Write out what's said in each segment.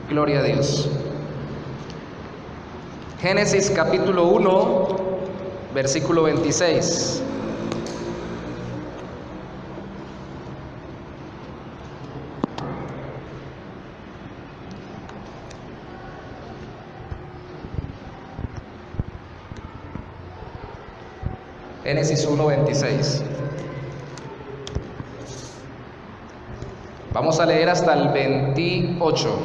Gloria a Dios. Génesis capítulo 1, versículo 26. Génesis 1, 26. Vamos a leer hasta el 28.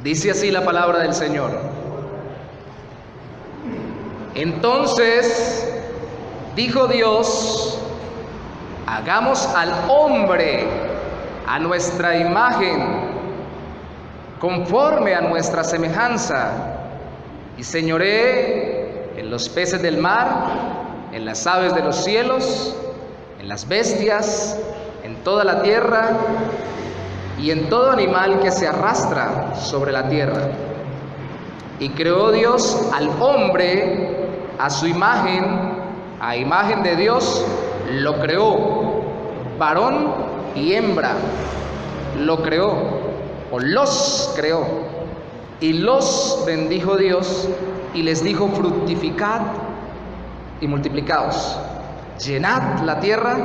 Dice así la palabra del Señor. Entonces dijo Dios: hagamos al hombre a nuestra imagen, conforme a nuestra semejanza, y señoree en los peces del mar, en las aves de los cielos, en las bestias, en toda la tierra y en todo animal que se arrastra sobre la tierra. Y creó Dios al hombre a su imagen, a imagen de Dios lo creó, varón y hembra lo creó, o los creó. Y los bendijo Dios y les dijo: fructificad y multiplicaos, llenad la tierra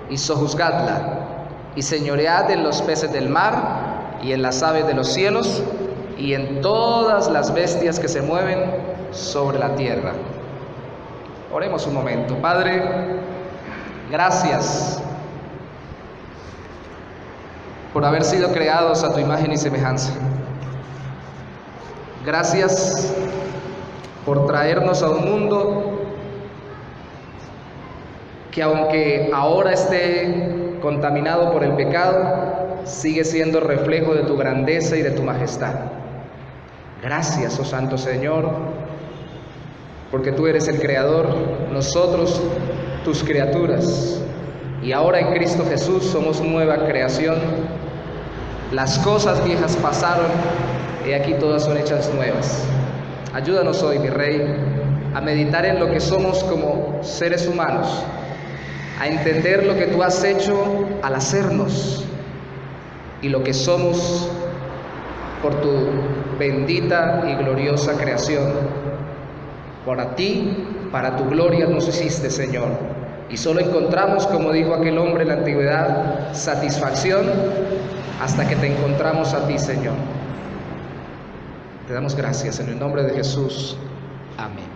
y sojuzgadla, y señoread en los peces del mar y en las aves de los cielos y en todas las bestias que se mueven sobre la tierra. Oremos un momento. Padre, gracias por haber sido creados a tu imagen y semejanza. Gracias por traernos a un mundo que, aunque ahora esté contaminado por el pecado, sigue siendo reflejo de tu grandeza y de tu majestad. Gracias, oh Santo Señor, porque tú eres el Creador, nosotros tus criaturas, y ahora en Cristo Jesús somos nueva creación. Las cosas viejas pasaron, y aquí todas son hechas nuevas. Ayúdanos hoy, mi Rey, a meditar en lo que somos como seres humanos, a entender lo que tú has hecho al hacernos y lo que somos por tu bendita y gloriosa creación. Para ti, para tu gloria nos hiciste, Señor, y solo encontramos, como dijo aquel hombre en la antigüedad, satisfacción hasta que te encontramos a ti, Señor. Te damos gracias en el nombre de Jesús. Amén.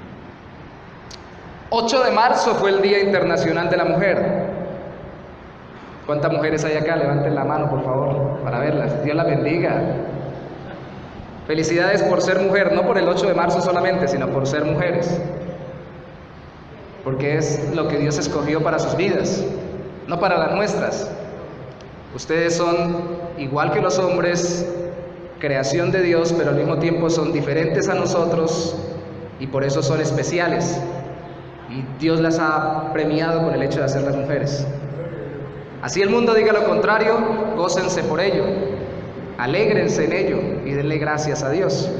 8 de marzo fue el Día Internacional de la Mujer. ¿Cuántas mujeres hay acá? Levanten la mano, por favor, para verlas. Dios las bendiga. Felicidades por ser mujer, no por el 8 de marzo solamente, sino por ser mujeres. Porque es lo que Dios escogió para sus vidas, no para las nuestras. Ustedes son igual que los hombres, creación de Dios, pero al mismo tiempo son diferentes a nosotros y por eso son especiales. Y Dios las ha premiado con el hecho de hacerlas mujeres. Así el mundo diga lo contrario, gócense por ello, alégrense en ello y denle gracias a Dios.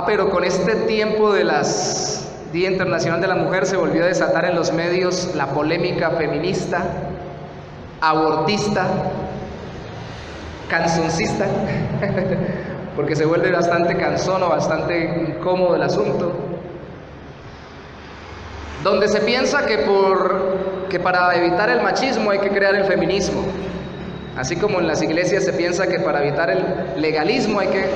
Pero con este tiempo de las Día Internacional de la Mujer se volvió a desatar en los medios la polémica feminista, abortista, canzoncista, porque se vuelve bastante cansón o bastante incómodo el asunto, donde se piensa que para evitar el machismo hay que crear el feminismo, así como en las iglesias se piensa que para evitar el legalismo hay que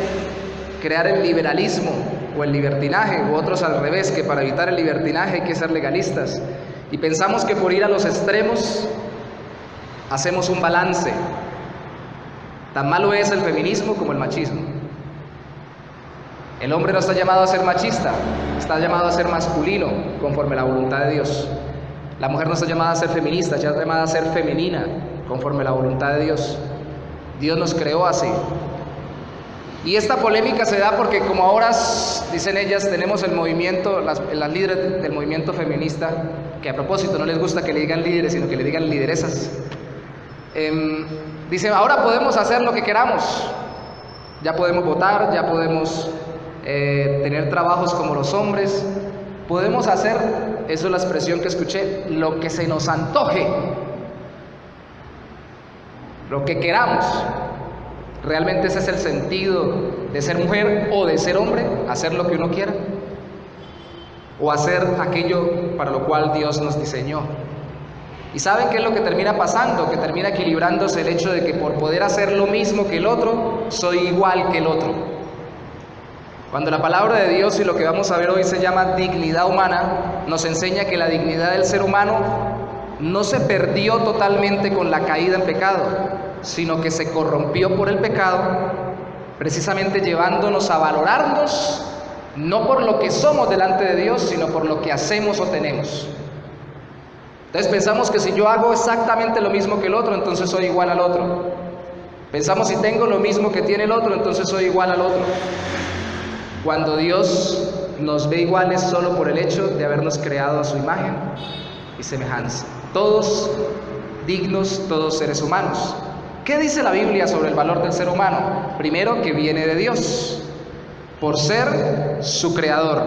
crear el liberalismo o el libertinaje, u otros al revés, que para evitar el libertinaje hay que ser legalistas, y pensamos que por ir a los extremos hacemos un balance. Tan malo es el feminismo como el machismo. El hombre no está llamado a ser machista, está llamado a ser masculino, conforme a la voluntad de Dios. La mujer no está llamada a ser feminista, está llamada a ser femenina, conforme a la voluntad de Dios. Dios nos creó así. Y esta polémica se da porque, como ahora, dicen ellas, tenemos el movimiento, las líderes del movimiento feminista, que a propósito no les gusta que le digan líderes, sino que le digan lideresas. Dicen, ahora podemos hacer lo que queramos, ya podemos votar, ya podemos tener trabajos como los hombres, podemos hacer, eso es la expresión que escuché, lo que se nos antoje. lo que queramos. ¿Realmente ese es el sentido de ser mujer o de ser hombre? ¿Hacer lo que uno quiera? ¿O hacer aquello para lo cual Dios nos diseñó? ¿Y saben qué es lo que termina pasando? Que termina equilibrándose el hecho de que por poder hacer lo mismo que el otro, soy igual que el otro. Cuando la palabra de Dios, y lo que vamos a ver hoy se llama dignidad humana, nos enseña que la dignidad del ser humano no se perdió totalmente con la caída en pecado, sino que se corrompió por el pecado, precisamente llevándonos a valorarnos no por lo que somos delante de Dios, sino por lo que hacemos o tenemos. Entonces pensamos que si yo hago exactamente lo mismo que el otro, entonces soy igual al otro. Pensamos si tengo lo mismo que tiene el otro, entonces soy igual al otro. Cuando Dios nos ve iguales solo por el hecho de habernos creado a su imagen y semejanza. Todos dignos, todos seres humanos. ¿Qué dice la Biblia sobre el valor del ser humano? Primero, que viene de Dios, por ser su creador.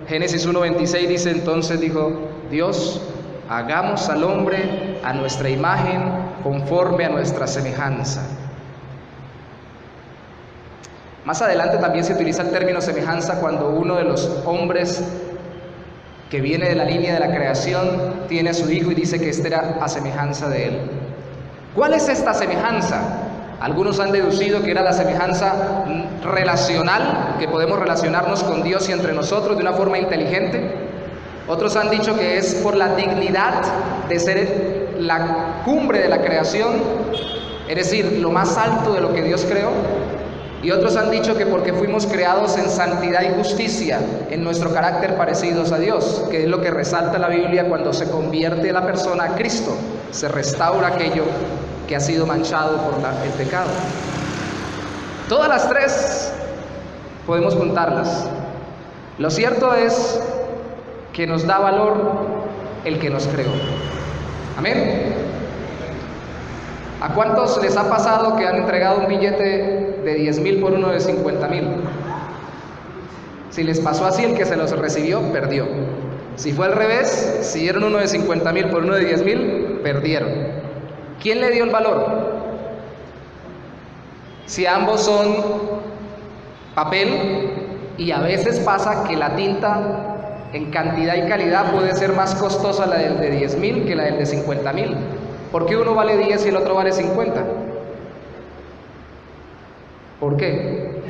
Génesis 1:26 dice: entonces dijo Dios, hagamos al hombre a nuestra imagen, conforme a nuestra semejanza. Más adelante también se utiliza el término semejanza cuando uno de los hombres que viene de la línea de la creación tiene a su hijo y dice que este era a semejanza de él. ¿Cuál es esta semejanza? Algunos han deducido que era la semejanza relacional, que podemos relacionarnos con Dios y entre nosotros de una forma inteligente. Otros han dicho que es por la dignidad de ser la cumbre de la creación, es decir, lo más alto de lo que Dios creó. Y otros han dicho que porque fuimos creados en santidad y justicia, en nuestro carácter parecidos a Dios, que es lo que resalta la Biblia cuando se convierte la persona a Cristo, se restaura aquello que ha sido manchado por el pecado. Todas las tres podemos juntarlas. Lo cierto es que nos da valor el que nos creó. Amén. ¿A cuántos les ha pasado que han entregado un billete de 10,000 por uno de 50,000? Si les pasó así, el que se los recibió, perdió. Si fue al revés, si dieron uno de 50,000 por uno de 10,000, perdieron. ¿Quién le dio el valor? Si ambos son papel, y a veces pasa que la tinta en cantidad y calidad puede ser más costosa la del de 10,000 que la del de 50,000. ¿Por qué uno vale 10 y el otro vale 50? ¿Por qué?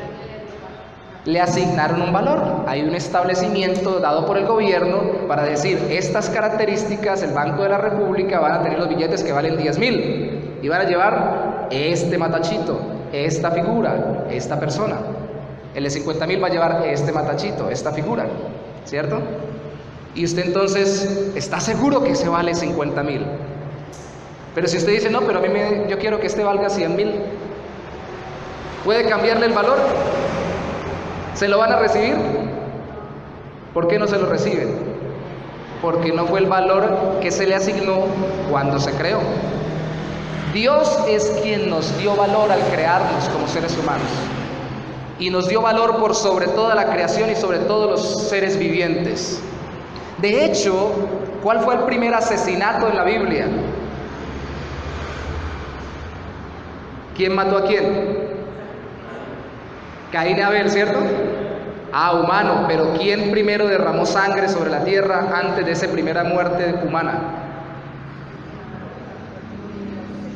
Le asignaron un valor. Hay un establecimiento dado por el gobierno para decir: estas características, el Banco de la República van a tener los billetes que valen 10,000 y van a llevar este matachito, esta figura, esta persona. El de 50,000 va a llevar este matachito, esta figura, ¿cierto? Y usted entonces está seguro que se vale 50,000. Pero si usted dice: no, pero yo quiero que este valga 100,000, ¿puede cambiarle el valor? ¿Se lo van a recibir? ¿Por qué no se lo reciben? Porque no fue el valor que se le asignó cuando se creó. Dios es quien nos dio valor al crearnos como seres humanos, y nos dio valor por sobre toda la creación y sobre todos los seres vivientes. De hecho, ¿cuál fue el primer asesinato en la Biblia? ¿Quién mató a quién? Caín y Abel, ¿cierto? Humano, pero ¿quién primero derramó sangre sobre la tierra antes de esa primera muerte humana?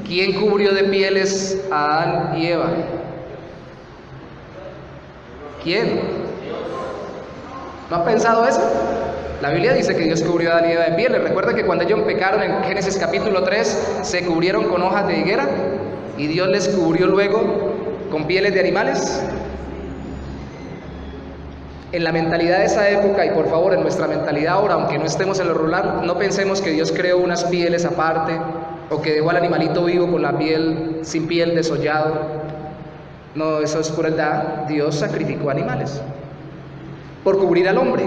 ¿Quién cubrió de pieles a Adán y Eva? ¿Quién? ¿No han pensado eso? La Biblia dice que Dios cubrió a Adán y Eva de pieles. Recuerda que cuando ellos pecaron en Génesis capítulo 3, se cubrieron con hojas de higuera y Dios les cubrió luego con pieles de animales. En la mentalidad de esa época, y por favor en nuestra mentalidad ahora, aunque no estemos en lo rural, no pensemos que Dios creó unas pieles aparte, o que dejó al animalito vivo con la piel, sin piel, desollado. No, eso es crueldad. Dios sacrificó animales por cubrir al hombre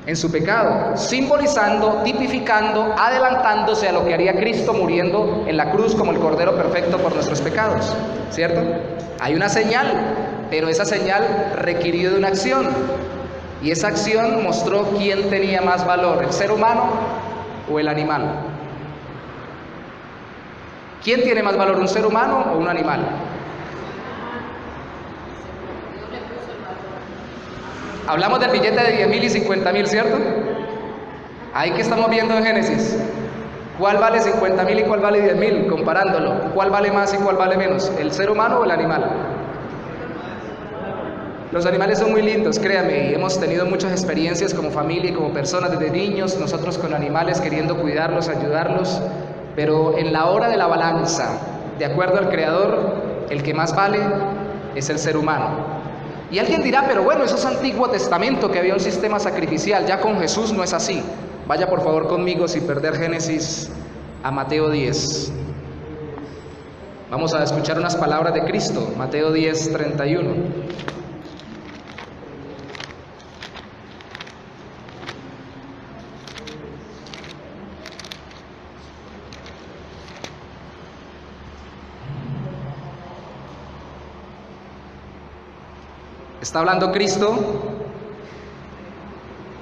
en su pecado, simbolizando, tipificando, adelantándose a lo que haría Cristo muriendo en la cruz como el Cordero perfecto por nuestros pecados, ¿cierto? Hay una señal, pero esa señal requirió de una acción, y esa acción mostró quién tenía más valor, el ser humano o el animal. ¿Quién tiene más valor, un ser humano o un animal? Hablamos del billete de 10.000 y 50.000, ¿cierto? Ahí que estamos viendo en Génesis. ¿Cuál vale 50.000 y cuál vale 10.000? Comparándolo. ¿Cuál vale más y cuál vale menos? ¿El ser humano o el animal? Los animales son muy lindos, créame, y hemos tenido muchas experiencias como familia y como personas desde niños, nosotros con animales queriendo cuidarlos, ayudarlos, pero en la hora de la balanza, de acuerdo al Creador, el que más vale es el ser humano. Y alguien dirá, pero bueno, eso es Antiguo Testamento, que había un sistema sacrificial, ya con Jesús no es así. Vaya por favor conmigo, sin perder Génesis, a Mateo 10. Vamos a escuchar unas palabras de Cristo, Mateo 10, 31. Está hablando Cristo,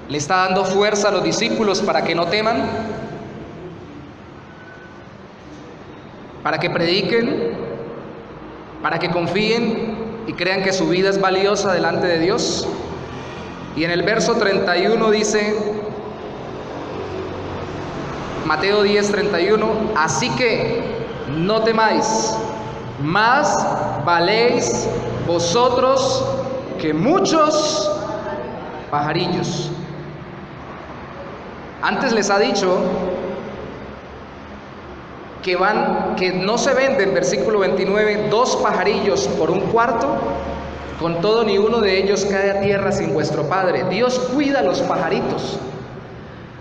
le está dando fuerza a los discípulos para que no teman, para que prediquen, para que confíen y crean que su vida es valiosa delante de Dios. Y en el verso 31 dice, Mateo 10, 31, así que no temáis, más valéis vosotros que muchos pajarillos. Antes les ha dicho que no se venden, versículo 29, 2 pajarillos por un cuarto, con todo ni uno de ellos cae a tierra sin vuestro Padre. Dios cuida los pajaritos.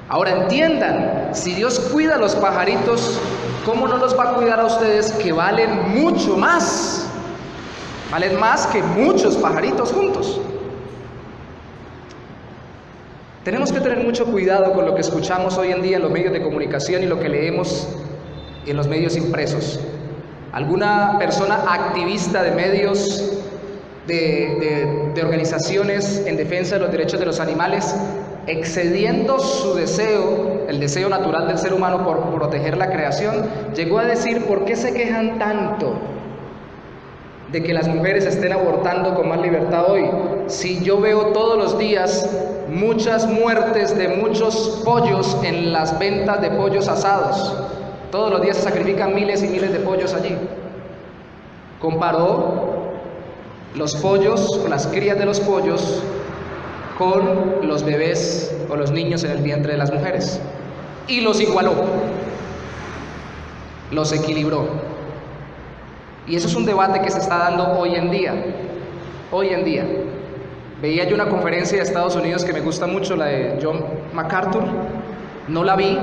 Ahora entiendan, si Dios cuida a los pajaritos, ¿cómo no los va a cuidar a ustedes que valen mucho más? Valen más que muchos pajaritos juntos. Tenemos que tener mucho cuidado con lo que escuchamos hoy en día en los medios de comunicación y lo que leemos en los medios impresos. Alguna persona activista de medios, de organizaciones en defensa de los derechos de los animales, excediendo su deseo, el deseo natural del ser humano por proteger la creación, llegó a decir: ¿por qué se quejan tanto de que las mujeres estén abortando con más libertad hoy? Si yo veo todos los días muchas muertes de muchos pollos en las ventas de pollos asados. Todos los días se sacrifican miles y miles de pollos allí. Comparó los pollos, o las crías de los pollos, con los bebés o los niños en el vientre de las mujeres. Y los igualó. Los equilibró. Y eso es un debate que se está dando hoy en día. Hoy en día. Veía yo una conferencia de Estados Unidos que me gusta mucho, la de John MacArthur. No la vi,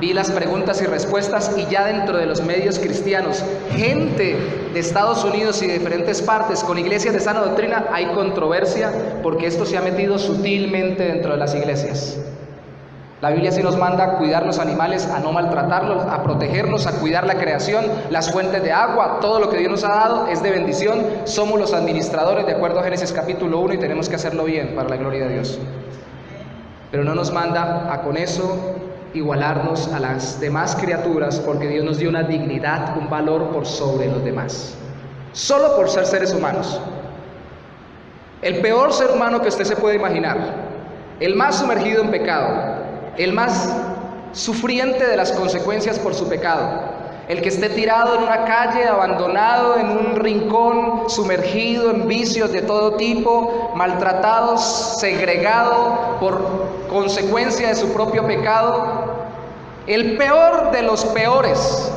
vi las preguntas y respuestas, y ya dentro de los medios cristianos, gente de Estados Unidos y de diferentes partes con iglesias de sana doctrina, hay controversia porque esto se ha metido sutilmente dentro de las iglesias. La Biblia sí nos manda a cuidar los animales, a no maltratarlos, a protegerlos, a cuidar la creación, las fuentes de agua, todo lo que Dios nos ha dado es de bendición. Somos los administradores de acuerdo a Génesis capítulo 1 y tenemos que hacerlo bien para la gloria de Dios. Pero no nos manda a con eso igualarnos a las demás criaturas, porque Dios nos dio una dignidad, un valor por sobre los demás, solo por ser seres humanos. El peor ser humano que usted se puede imaginar, el más sumergido en pecado, el más sufriente de las consecuencias por su pecado, el que esté tirado en una calle, abandonado en un rincón, sumergido en vicios de todo tipo, maltratado, segregado por consecuencia de su propio pecado, el peor de los peores,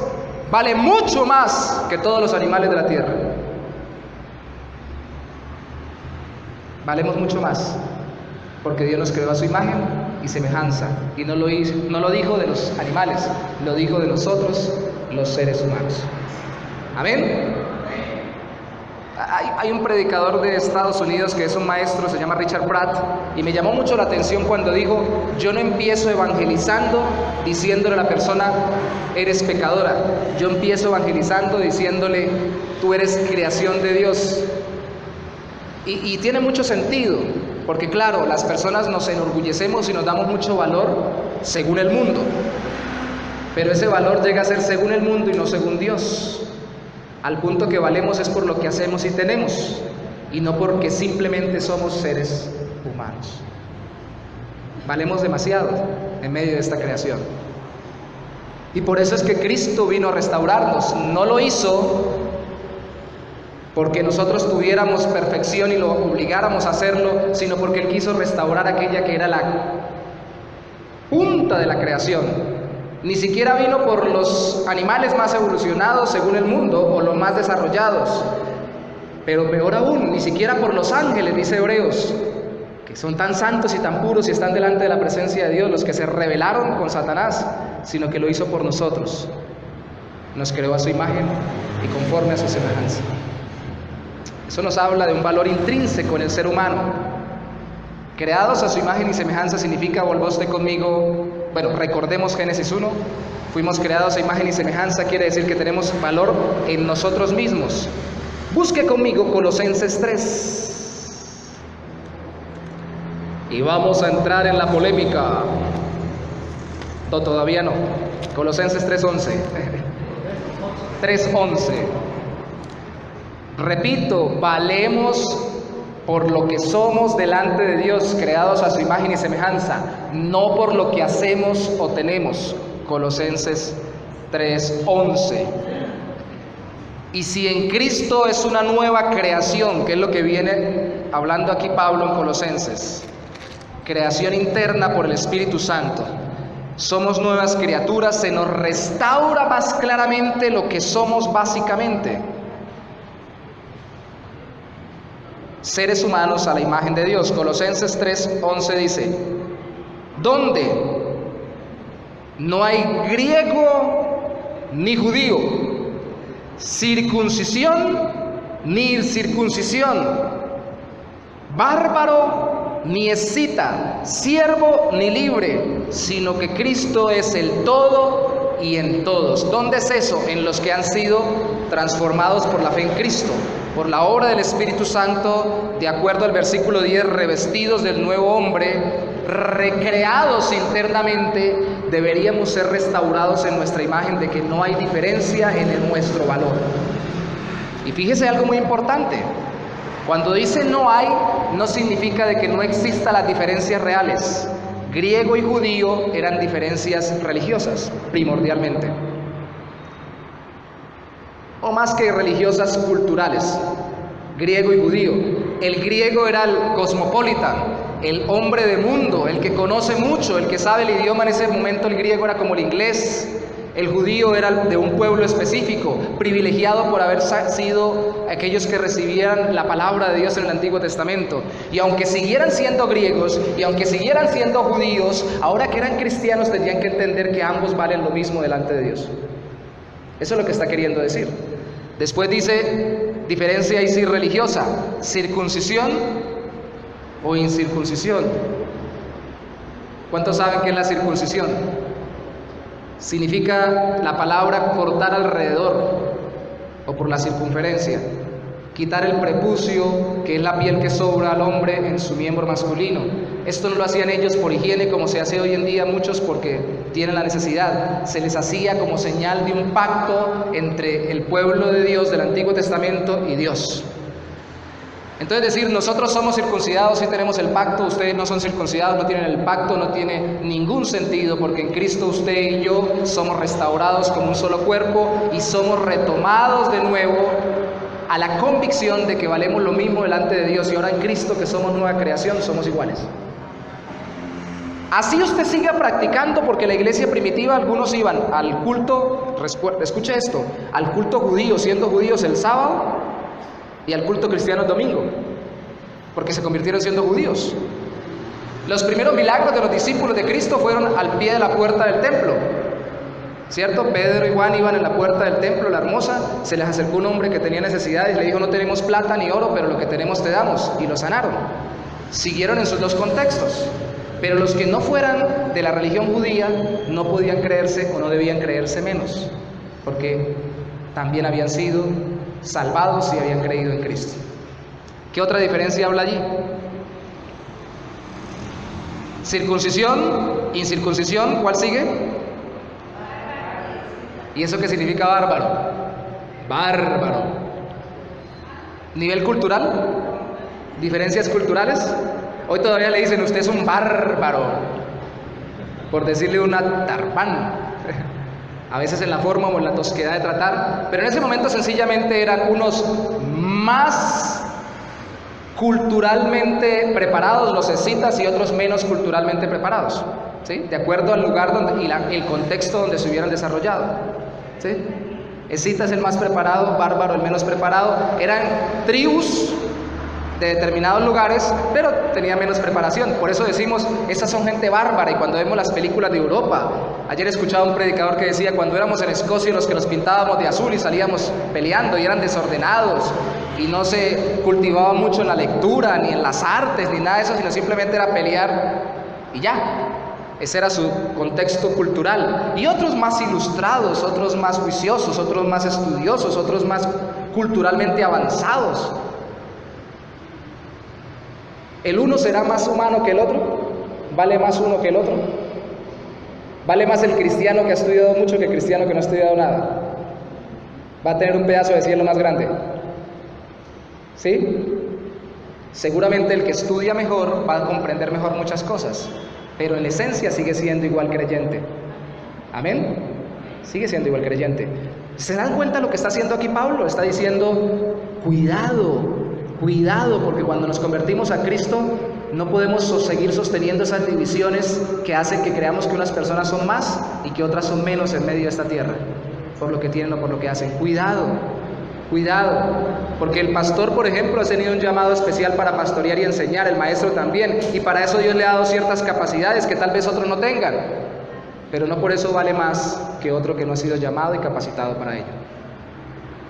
vale mucho más que todos los animales de la tierra. Valemos mucho más, porque Dios nos creó a su imagen y semejanza, y no lo dijo de los animales, lo dijo de nosotros, los seres humanos. Amén. Hay un predicador de Estados Unidos que es un maestro, se llama Richard Pratt, y me llamó mucho la atención cuando dijo: yo no empiezo evangelizando diciéndole a la persona eres pecadora, yo empiezo evangelizando diciéndole tú eres creación de Dios. Y tiene mucho sentido, porque claro, las personas nos enorgullecemos y nos damos mucho valor según el mundo. Pero ese valor llega a ser según el mundo y no según Dios, al punto que valemos es por lo que hacemos y tenemos, y no porque simplemente somos seres humanos. Valemos demasiado en medio de esta creación. Y por eso es que Cristo vino a restaurarnos. No lo hizo porque nosotros tuviéramos perfección y lo obligáramos a hacerlo, sino porque Él quiso restaurar aquella que era la punta de la creación. Ni siquiera vino por los animales más evolucionados según el mundo o los más desarrollados, pero peor aún, ni siquiera por los ángeles, dice Hebreos, que son tan santos y tan puros y están delante de la presencia de Dios, los que se rebelaron con Satanás, sino que lo hizo por nosotros. Nos creó a su imagen y conforme a su semejanza. Eso nos habla de un valor intrínseco en el ser humano. Creados a su imagen y semejanza significa, volvó usted conmigo, bueno, recordemos Génesis 1, fuimos creados a imagen y semejanza, quiere decir que tenemos valor en nosotros mismos. Busque conmigo Colosenses 3. Y vamos a entrar en la polémica. No, todavía no. Colosenses 3:11. 3:11. Repito, valemos por lo que somos delante de Dios, creados a su imagen y semejanza, no por lo que hacemos o tenemos. Colosenses 3:11. Y si en Cristo es una nueva creación, que es lo que viene hablando aquí Pablo en Colosenses, creación interna por el Espíritu Santo, somos nuevas criaturas, se nos restaura más claramente lo que somos básicamente. Seres humanos a la imagen de Dios. Colosenses 3:11 dice, donde no hay griego ni judío, circuncisión ni incircuncisión, bárbaro ni escita, siervo ni libre, sino que Cristo es el todo y en todos. ¿Dónde es eso? En los que han sido transformados por la fe en Cristo, por la obra del Espíritu Santo, de acuerdo al versículo 10, revestidos del nuevo hombre, recreados internamente, deberíamos ser restaurados en nuestra imagen de que no hay diferencia en nuestro valor. Y fíjese algo muy importante, cuando dice no hay, no significa de que no existan las diferencias reales. Griego y judío eran diferencias religiosas, primordialmente, o más que religiosas, culturales. Griego y judío. El griego era el cosmopolita, el hombre de mundo, el que conoce mucho, el que sabe el idioma. En ese momento el griego era como el inglés. El judío era de un pueblo específico, privilegiado por haber sido aquellos que recibieran la palabra de Dios en el Antiguo Testamento. Y aunque siguieran siendo griegos y aunque siguieran siendo judíos, ahora que eran cristianos tenían que entender que ambos valen lo mismo delante de Dios. Eso es lo que está queriendo decir. Después dice, diferencia ahí sí religiosa, circuncisión o incircuncisión. ¿Cuántos saben qué es la circuncisión? Significa la palabra cortar alrededor o por la circunferencia, quitar el prepucio, que es la piel que sobra al hombre en su miembro masculino. Esto no lo hacían ellos por higiene, como se hace hoy en día muchos porque tienen la necesidad. Se les hacía como señal de un pacto entre el pueblo de Dios del Antiguo Testamento y Dios. Entonces decir, nosotros somos circuncidados y tenemos el pacto, ustedes no son circuncidados, no tienen el pacto, no tiene ningún sentido, porque en Cristo usted y yo somos restaurados como un solo cuerpo y somos retomados de nuevo a la convicción de que valemos lo mismo delante de Dios, y ahora en Cristo, que somos nueva creación, somos iguales. Así usted siga practicando, porque la iglesia primitiva, algunos iban al culto, escuche esto, al culto judío, siendo judíos el sábado, y al culto cristiano el domingo, porque se convirtieron siendo judíos. Los primeros milagros de los discípulos de Cristo fueron al pie de la puerta del templo, ¿cierto? Pedro y Juan iban en la puerta del templo, la hermosa, se les acercó un hombre que tenía necesidades y le dijo, no tenemos plata ni oro, pero lo que tenemos te damos, y lo sanaron. Siguieron en sus dos contextos, pero los que no fueran de la religión judía no podían creerse o no debían creerse menos, porque también habían sido salvados y habían creído en Cristo. ¿Qué otra diferencia habla allí? Circuncisión, incircuncisión, ¿cuál sigue? ¿Y eso qué significa bárbaro? Bárbaro. Nivel cultural, diferencias culturales. Hoy todavía le dicen, usted es un bárbaro, por decirle una tarpán. A veces en la forma o en la tosquedad de tratar, pero en ese momento sencillamente eran unos más culturalmente preparados, los escitas, y otros menos culturalmente preparados, ¿sí? De acuerdo al lugar y el contexto donde se hubieran desarrollado, ¿sí? Escita es el más preparado, bárbaro el menos preparado. Eran tribus de determinados lugares, pero tenía menos preparación. Por eso decimos, estas son gente bárbara. Y cuando vemos las películas de Europa, ayer escuchaba un predicador que decía, cuando éramos en Escocia, los que nos pintábamos de azul y salíamos peleando y eran desordenados y no se cultivaba mucho en la lectura, ni en las artes, ni nada de eso, sino simplemente era pelear y ya. Ese era su contexto cultural. Y otros más ilustrados, otros más juiciosos, otros más estudiosos, otros más culturalmente avanzados. ¿El uno será más humano que el otro? ¿Vale más uno que el otro? ¿Vale más el cristiano que ha estudiado mucho que el cristiano que no ha estudiado nada? ¿Va a tener un pedazo de cielo más grande? ¿Sí? Seguramente el que estudia mejor va a comprender mejor muchas cosas, pero en esencia sigue siendo igual creyente. ¿Amén? Sigue siendo igual creyente. ¿Se dan cuenta lo que está haciendo aquí Pablo? Está diciendo, cuidado, cuidado, porque cuando nos convertimos a Cristo no podemos seguir sosteniendo esas divisiones que hacen que creamos que unas personas son más y que otras son menos en medio de esta tierra, por lo que tienen o por lo que hacen. Cuidado, cuidado, porque el pastor, por ejemplo, ha tenido un llamado especial para pastorear y enseñar, el maestro también, y para eso Dios le ha dado ciertas capacidades que tal vez otros no tengan, pero no por eso vale más que otro que no ha sido llamado y capacitado para ello.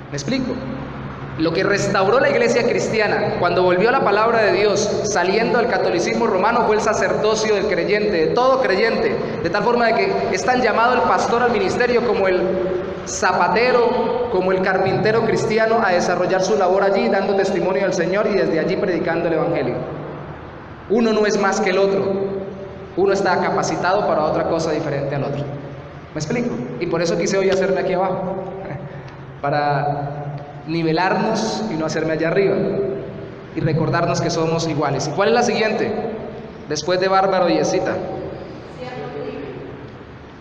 ¿Me explico? Lo que restauró la iglesia cristiana cuando volvió a la palabra de Dios, saliendo del catolicismo romano, fue el sacerdocio del creyente, de todo creyente, de tal forma de que es tan llamado el pastor al ministerio como el zapatero, como el carpintero cristiano, a desarrollar su labor allí, dando testimonio del Señor y desde allí predicando el evangelio. Uno no es más que el otro, uno está capacitado para otra cosa diferente al otro. ¿Me explico? Y por eso quise hoy hacerme aquí abajo, para nivelarnos y no hacerme allá arriba, y recordarnos que somos iguales. ¿Y cuál es la siguiente? Después de bárbaro y escita.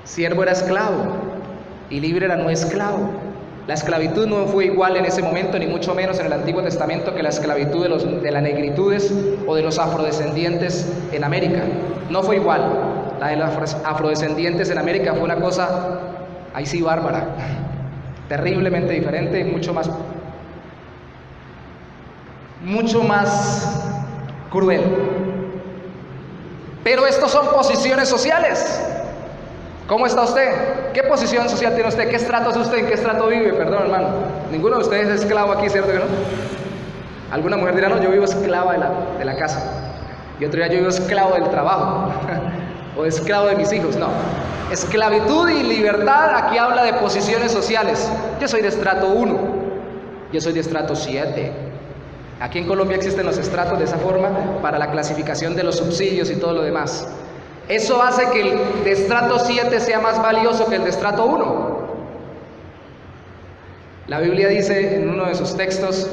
Siervo era esclavo y libre era no esclavo. La esclavitud no fue igual en ese momento, ni mucho menos en el Antiguo Testamento, que la esclavitud de las negritudes o de los afrodescendientes en América. No fue igual. La de los afrodescendientes en América fue una cosa, ahí sí, bárbara, terriblemente diferente y mucho más cruel. Pero estos son posiciones sociales. ¿Cómo está usted? ¿Qué posición social tiene usted? ¿Qué estrato es usted? ¿En qué estrato vive? Perdón, hermano. Ninguno de ustedes es esclavo aquí, ¿cierto que no? Alguna mujer dirá, no, yo vivo esclava de la casa. Y otro dirá, yo vivo esclavo del trabajo. O esclavo de mis hijos. No. Esclavitud y libertad, aquí habla de posiciones sociales. Yo soy de estrato 1. Yo soy de estrato 7. Aquí en Colombia existen los estratos de esa forma para la clasificación de los subsidios y todo lo demás. Eso hace que el de estrato 7 sea más valioso que el de estrato 1. La Biblia dice en uno de sus textos,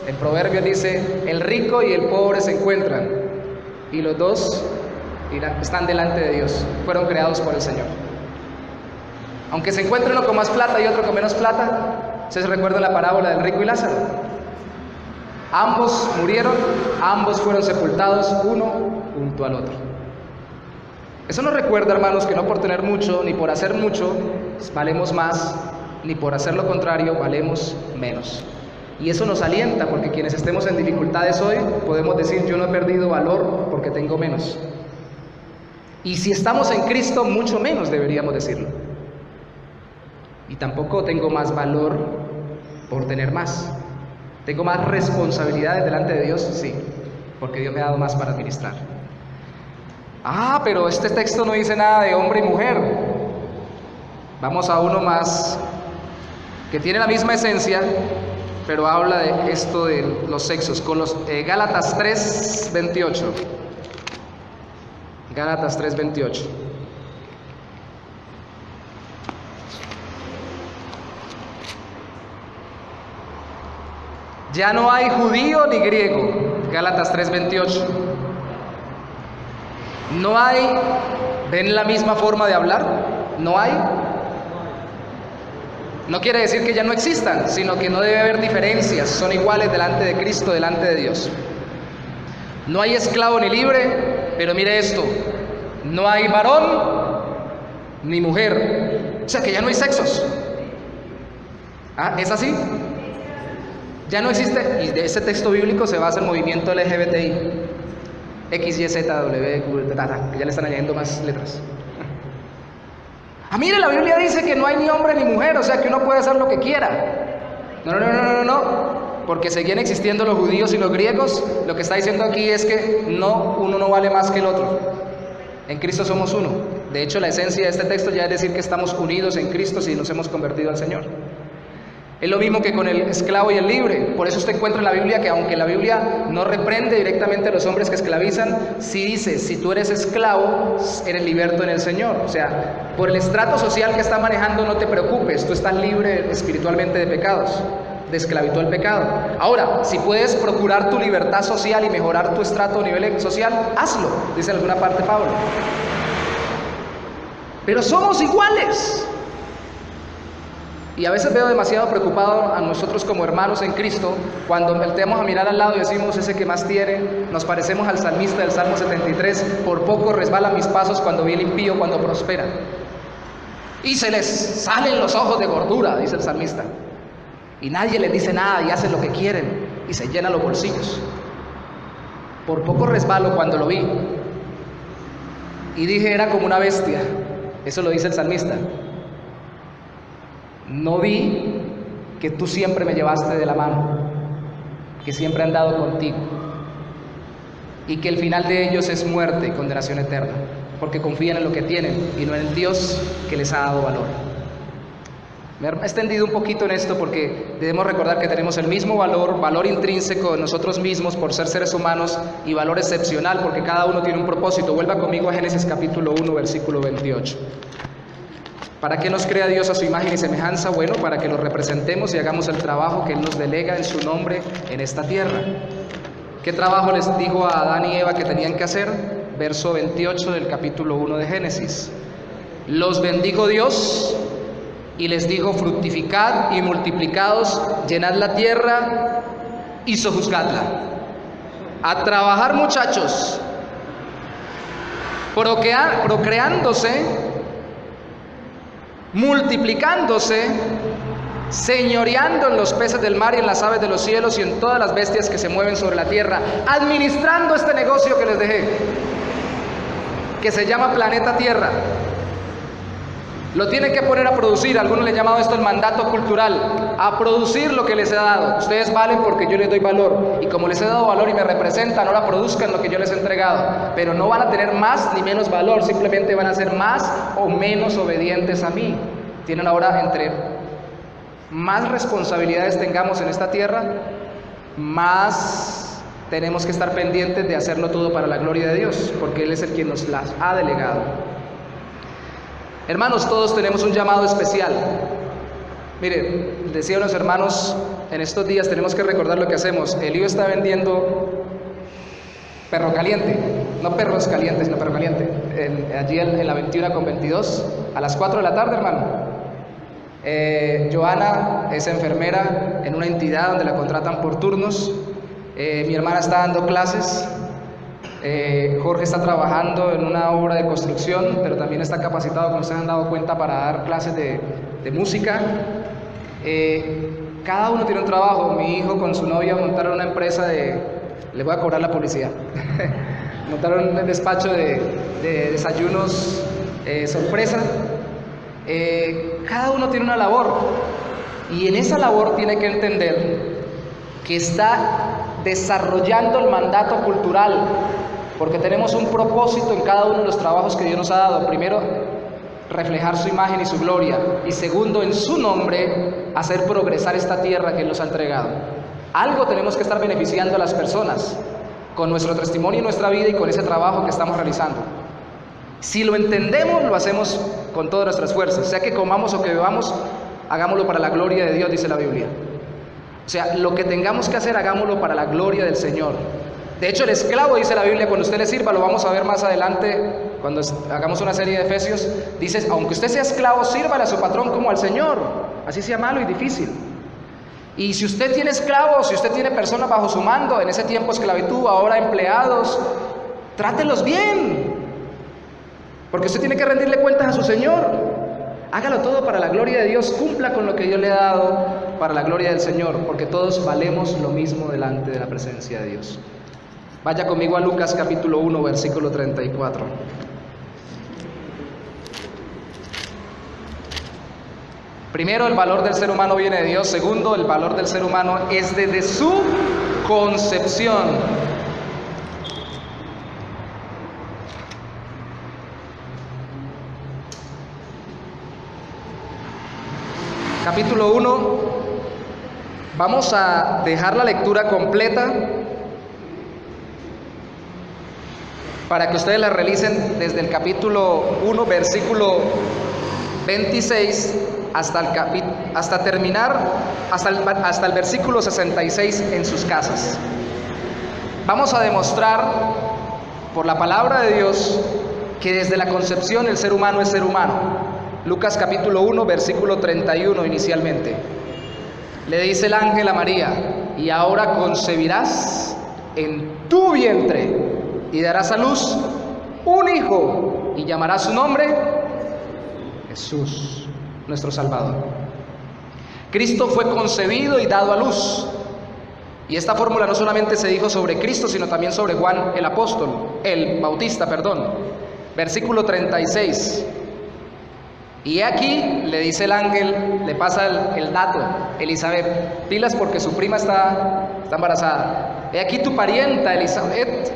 en Proverbios dice, el rico y el pobre se encuentran y los dos están delante de Dios, fueron creados por el Señor. Aunque se encuentre uno con más plata y otro con menos plata, ¿ustedes recuerdan la parábola del rico y Lázaro? Ambos murieron, ambos fueron sepultados, uno junto al otro. Eso nos recuerda, hermanos, que no por tener mucho ni por hacer mucho valemos más, ni por hacer lo contrario valemos menos. Y eso nos alienta, porque quienes estemos en dificultades hoy podemos decir, yo no he perdido valor porque tengo menos. Y si estamos en Cristo, mucho menos deberíamos decirlo. Y tampoco tengo más valor por tener más. ¿Tengo más responsabilidades delante de Dios? Sí, porque Dios me ha dado más para administrar. Ah, pero este texto no dice nada de hombre y mujer. Vamos a uno más que tiene la misma esencia, pero habla de esto de los sexos, con los Gálatas 3:28. Gálatas 3:28. Ya no hay judío ni griego, Gálatas 3:28. No hay, ¿ven la misma forma de hablar? No hay. No quiere decir que ya no existan, sino que no debe haber diferencias, son iguales delante de Cristo, delante de Dios. No hay esclavo ni libre, pero mire esto, no hay varón ni mujer, o sea que ya no hay sexos. ¿Es así? Ya no existe, y de ese texto bíblico se basa el movimiento LGBTI, X, Y, Z, W, que ya le están añadiendo más letras. Mire, la Biblia dice que no hay ni hombre ni mujer, o sea que uno puede hacer lo que quiera. No, porque seguían existiendo los judíos y los griegos. Lo que está diciendo aquí es que no, uno no vale más que el otro. En Cristo somos uno. De hecho, la esencia de este texto ya es decir que estamos unidos en Cristo si nos hemos convertido al Señor. Es lo mismo que con el esclavo y el libre. Por eso usted encuentra en la Biblia que aunque la Biblia no reprende directamente a los hombres que esclavizan, sí dice, si tú eres esclavo, eres liberto en el Señor. O sea, por el estrato social que está manejando no te preocupes, tú estás libre espiritualmente de pecados, de esclavitud al pecado. Ahora, si puedes procurar tu libertad social y mejorar tu estrato a nivel social, hazlo, dice en alguna parte Pablo. Pero somos iguales. Y a veces veo demasiado preocupado a nosotros como hermanos en Cristo cuando volteamos a mirar al lado y decimos, ese que más tiene, nos parecemos al salmista del Salmo 73, por poco resbalan mis pasos cuando vi el impío, cuando prospera. Y se les salen los ojos de gordura, dice el salmista. Y nadie les dice nada y hacen lo que quieren y se llenan los bolsillos. Por poco resbalo cuando lo vi. Y dije, era como una bestia. Eso lo dice el salmista. No vi que tú siempre me llevaste de la mano, que siempre he andado contigo, y que el final de ellos es muerte y condenación eterna, porque confían en lo que tienen y no en el Dios que les ha dado valor. Me he extendido un poquito en esto porque debemos recordar que tenemos el mismo valor intrínseco de nosotros mismos por ser seres humanos y valor excepcional porque cada uno tiene un propósito. Vuelva conmigo a Génesis capítulo 1, versículo 28. ¿Para qué nos crea Dios a su imagen y semejanza? Bueno, para que lo representemos y hagamos el trabajo que Él nos delega en su nombre en esta tierra. ¿Qué trabajo les dijo a Adán y Eva que tenían que hacer? Verso 28 del capítulo 1 de Génesis. Los bendijo Dios y les dijo, fructificad y multiplicaos, llenad la tierra y sojuzgadla. A trabajar, muchachos, procreándose, multiplicándose, señoreando en los peces del mar y en las aves de los cielos y en todas las bestias que se mueven sobre la tierra, administrando este negocio que les dejé, que se llama planeta Tierra. Lo tienen que poner a producir, algunos le han llamado esto el mandato cultural, a producir lo que les he dado. Ustedes valen porque yo les doy valor, y como les he dado valor y me representan, ahora produzcan lo que yo les he entregado, pero no van a tener más ni menos valor, simplemente van a ser más o menos obedientes a mí. Tienen ahora, entre más responsabilidades tengamos en esta tierra, más tenemos que estar pendientes de hacerlo todo para la gloria de Dios, porque Él es el quien nos las ha delegado. Hermanos, todos tenemos un llamado especial. Mire, decía a los hermanos, en estos días tenemos que recordar lo que hacemos. Elío está vendiendo perro caliente, no perros calientes, sino perro caliente, allí en la 21 con 22, a las 4 de la tarde, hermano. Joana es enfermera en una entidad donde la contratan por turnos. Mi hermana está dando clases. Jorge está trabajando en una obra de construcción, pero también está capacitado, como ustedes han dado cuenta, para dar clases de música. Cada uno tiene un trabajo. Mi hijo con su novia montaron una empresa le voy a cobrar la publicidad, montaron un despacho de desayunos sorpresa. Cada uno tiene una labor, y en esa labor tiene que entender que está desarrollando el mandato cultural, porque tenemos un propósito en cada uno de los trabajos que Dios nos ha dado. Primero, reflejar su imagen y su gloria, y segundo, en su nombre, hacer progresar esta tierra que Él nos ha entregado. Algo tenemos que estar beneficiando a las personas con nuestro testimonio y nuestra vida y con ese trabajo que estamos realizando. Si lo entendemos, lo hacemos con todas nuestras fuerzas, sea que comamos o que bebamos, hagámoslo para la gloria de Dios, dice la Biblia. O sea, lo que tengamos que hacer, hagámoslo para la gloria del Señor. De hecho, el esclavo, dice la Biblia, cuando usted le sirva, lo vamos a ver más adelante, cuando hagamos una serie de Efesios, dice, aunque usted sea esclavo, sírvale a su patrón como al Señor, así sea malo y difícil. Y si usted tiene esclavos, si usted tiene personas bajo su mando, en ese tiempo esclavitud, ahora empleados, trátelos bien, porque usted tiene que rendirle cuentas a su Señor. Hágalo todo para la gloria de Dios, cumpla con lo que Dios le ha dado para la gloria del Señor, porque todos valemos lo mismo delante de la presencia de Dios. Vaya conmigo a Lucas capítulo 1, versículo 34. Primero, el valor del ser humano viene de Dios. Segundo, el valor del ser humano es desde su concepción. Capítulo 1, vamos a dejar la lectura completa para que ustedes la realicen desde el capítulo 1, versículo 26 hasta terminar, hasta el versículo 66 en sus casas. Vamos a demostrar por la palabra de Dios que desde la concepción el ser humano es ser humano. Lucas capítulo 1, versículo 31 inicialmente. Le dice el ángel a María, y ahora concebirás en tu vientre y darás a luz un hijo y llamarás su nombre Jesús, nuestro Salvador. Cristo fue concebido y dado a luz. Y esta fórmula no solamente se dijo sobre Cristo, sino también sobre Juan el Bautista. Versículo 36. Y aquí le dice el ángel, le pasa el dato, Elizabeth, pilas porque su prima está embarazada. He aquí tu parienta Elizabeth,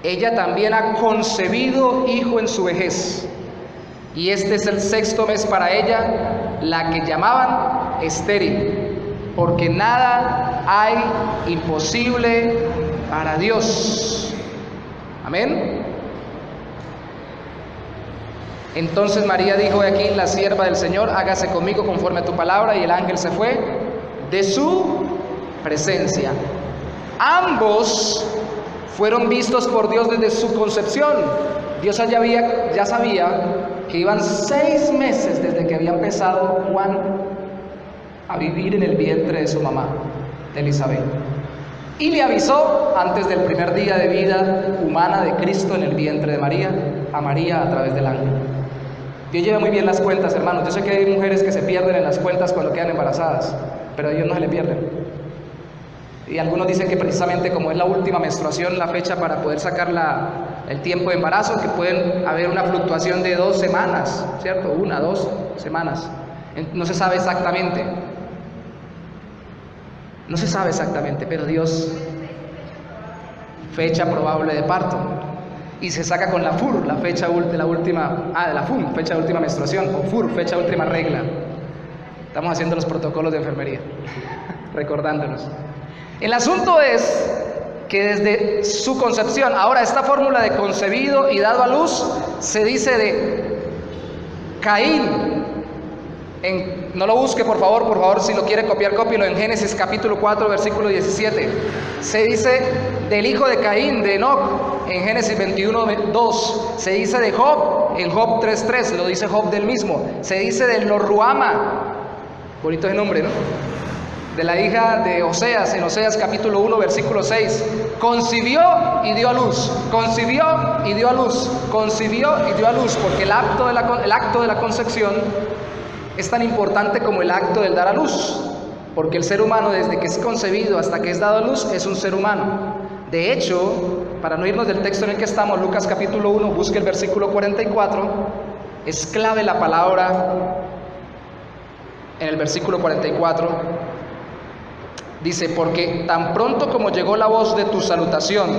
ella también ha concebido hijo en su vejez. Y este es el 6º mes para ella, la que llamaban estéril, porque nada hay imposible para Dios. Amén. Entonces María dijo, he aquí la sierva del Señor, hágase conmigo conforme a tu palabra, y el ángel se fue de su presencia. Ambos fueron vistos por Dios desde su concepción. Dios ya sabía que iban 6 meses desde que había empezado Juan a vivir en el vientre de su mamá, de Elizabeth. Y le avisó antes del primer día de vida humana de Cristo en el vientre de María, a María a través del ángel. Dios lleva muy bien las cuentas, hermanos. Yo sé que hay mujeres que se pierden en las cuentas cuando quedan embarazadas, pero a Dios no se le pierden. Y algunos dicen que precisamente como es la última menstruación, la fecha para poder sacar el tiempo de embarazo, que pueden haber una fluctuación de 2 semanas, ¿cierto? 1, 2 semanas. No se sabe exactamente. No se sabe exactamente, pero Dios, fecha probable de parto. Y se saca con la FUR, la fecha de la última, de la FUM, fecha de última menstruación, o FUR, fecha de última regla. Estamos haciendo los protocolos de enfermería, recordándonos. El asunto es que desde su concepción, ahora esta fórmula de concebido y dado a luz, se dice de Caín. No lo busque por favor, si lo quiere copiar, cópielo en Génesis capítulo 4, versículo 17. Se dice del hijo de Caín, de Enoc, en Génesis 21, 2. Se dice de Job, en Job 3:3, lo dice Job del mismo. Se dice de Lo-Ruhama, bonito ese nombre, ¿no? De la hija de Oseas, en Oseas capítulo 1, versículo 6. Concibió y dio a luz, concibió y dio a luz, concibió y dio a luz, porque el acto de la concepción es tan importante como el acto del dar a luz, porque el ser humano desde que es concebido hasta que es dado a luz es un ser humano. De hecho, para no irnos del texto en el que estamos, Lucas capítulo 1, busque el versículo 44, es clave la palabra en el versículo 44, dice, porque tan pronto como llegó la voz de tu salutación,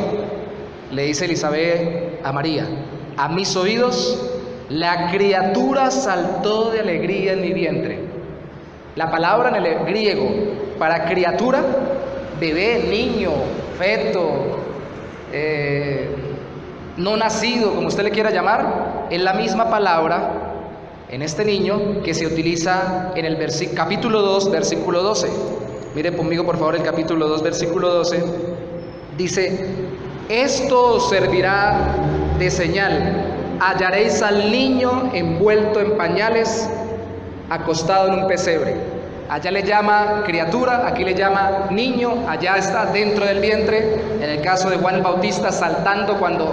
le dice Elizabeth a María, a mis oídos la criatura saltó de alegría en mi vientre. La palabra en el griego para criatura, bebé, niño, feto, no nacido, como usted le quiera llamar, es la misma palabra en este niño que se utiliza en el capítulo 2, versículo 12. Mire conmigo por favor el capítulo 2, versículo 12. Dice: esto os servirá de señal, hallaréis al niño envuelto en pañales, acostado en un pesebre. Allá le llama criatura, aquí le llama niño, allá está dentro del vientre. En el caso de Juan el Bautista, saltando cuando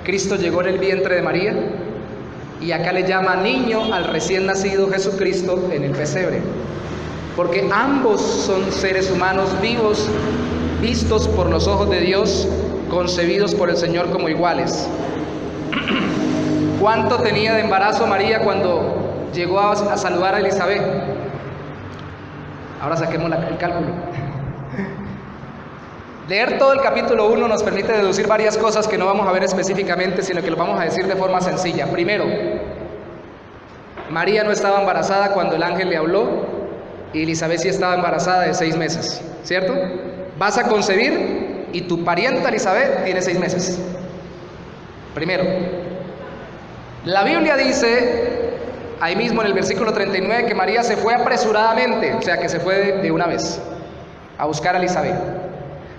Cristo llegó en el vientre de María. Y acá le llama niño al recién nacido Jesucristo en el pesebre. Porque ambos son seres humanos vivos, vistos por los ojos de Dios, concebidos por el Señor como iguales. ¿Cuánto tenía de embarazo María cuando llegó a saludar a Elizabeth? Ahora saquemos el cálculo. Leer todo el capítulo 1 nos permite deducir varias cosas que no vamos a ver específicamente, sino que lo vamos a decir de forma sencilla. Primero, María no estaba embarazada cuando el ángel le habló, y Elizabeth sí estaba embarazada de 6 meses, ¿cierto? Vas a concebir y tu parienta Elizabeth tiene 6 meses. Primero, la Biblia dice, ahí mismo en el versículo 39, que María se fue apresuradamente, o sea que se fue de una vez a buscar a Elizabeth.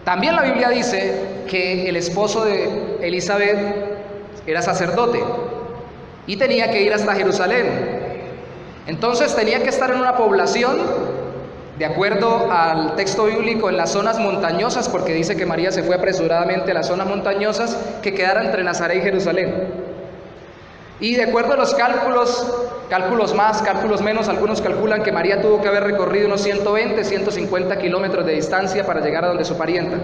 También la Biblia dice que el esposo de Elizabeth era sacerdote y tenía que ir hasta Jerusalén. Entonces tenía que estar en una población, de acuerdo al texto bíblico, en las zonas montañosas, porque dice que María se fue apresuradamente a las zonas montañosas que quedaran entre Nazaret y Jerusalén. Y de acuerdo a los cálculos más, cálculos menos, algunos calculan que María tuvo que haber recorrido unos 120, 150 kilómetros de distancia para llegar a donde su parienta.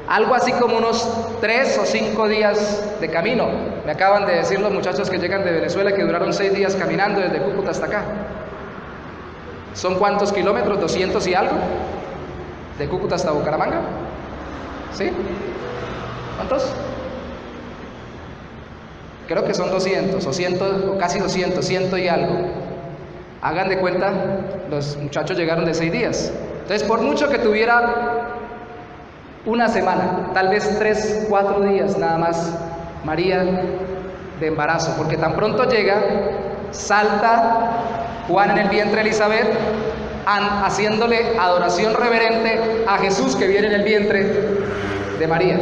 Algo así como unos 3 o 5 días de camino. Me acaban de decir los muchachos que llegan de Venezuela que duraron 6 días caminando desde Cúcuta hasta acá. ¿Son cuántos kilómetros? 200 y algo. ¿De Cúcuta hasta Bucaramanga? ¿Sí? ¿Cuántos? Creo que son 200 o 100 o casi 200, 100 y algo. Hagan de cuenta, los muchachos llegaron de 6 días. Entonces, por mucho que tuviera una semana, tal vez 3, 4 días nada más, María de embarazo, porque tan pronto llega, salta Juan en el vientre de Elizabeth, haciéndole adoración reverente a Jesús que viene en el vientre de María.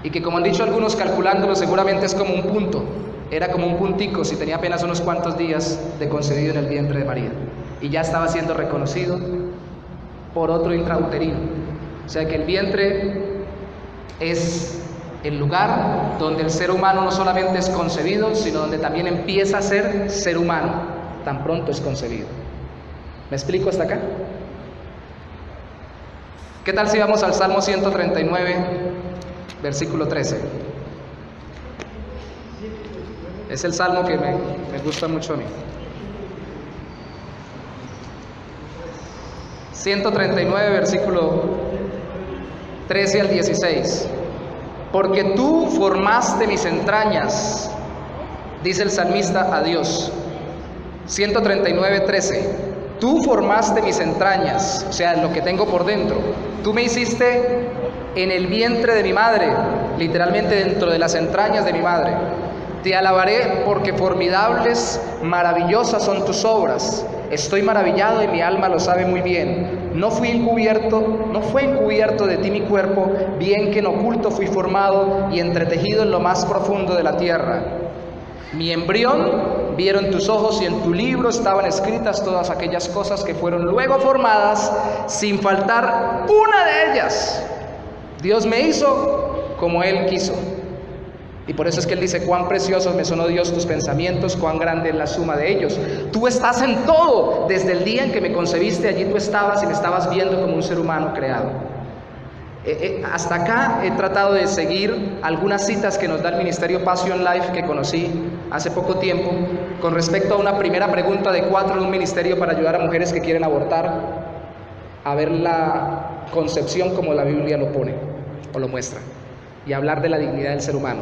Y que, como han dicho algunos calculándolo, seguramente es como un punto, era como un puntico si tenía apenas unos cuantos días de concebido en el vientre de María, y ya estaba siendo reconocido por otro intrauterino. O sea que el vientre es el lugar donde el ser humano no solamente es concebido, sino donde también empieza a ser humano, tan pronto es concebido. ¿Me explico hasta acá? ¿Qué tal si vamos al Salmo 139, versículo 13? Es el salmo que me gusta mucho a mí. 139, versículo 13 al 16. Porque tú formaste mis entrañas, dice el salmista a Dios. 139, 13. Tú formaste mis entrañas, o sea, lo que tengo por dentro. Tú me hiciste en el vientre de mi madre, literalmente dentro de las entrañas de mi madre. Te alabaré porque formidables, maravillosas son tus obras. Estoy maravillado y mi alma lo sabe muy bien. No fue encubierto de ti mi cuerpo, bien que en oculto fui formado y entretejido en lo más profundo de la tierra. Mi embrión vieron tus ojos y en tu libro estaban escritas todas aquellas cosas que fueron luego formadas, sin faltar una de ellas. Dios me hizo como Él quiso. Y por eso es que Él dice: cuán preciosos me son, oh Dios, tus pensamientos, cuán grande es la suma de ellos. Tú estás en todo. Desde el día en que me concebiste, allí tú estabas y me estabas viendo como un ser humano creado. Hasta acá he tratado de seguir algunas citas que nos da el Ministerio Passion Life, que conocí hace poco tiempo, con respecto a una primera pregunta de 4 de un ministerio para ayudar a mujeres que quieren abortar a ver la concepción como la Biblia lo pone o lo muestra, y hablar de la dignidad del ser humano.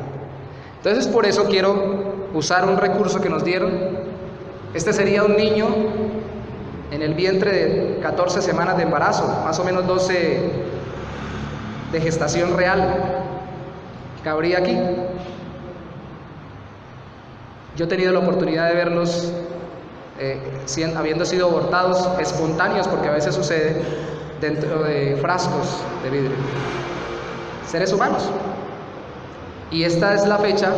Entonces, por eso quiero usar un recurso que nos dieron. Este sería un niño en el vientre de 14 semanas de embarazo, más o menos 12 de gestación real, cabría aquí. Yo he tenido la oportunidad de verlos habiendo sido abortados espontáneos, porque a veces sucede, dentro de frascos de vidrio. Seres humanos. Y esta es la fecha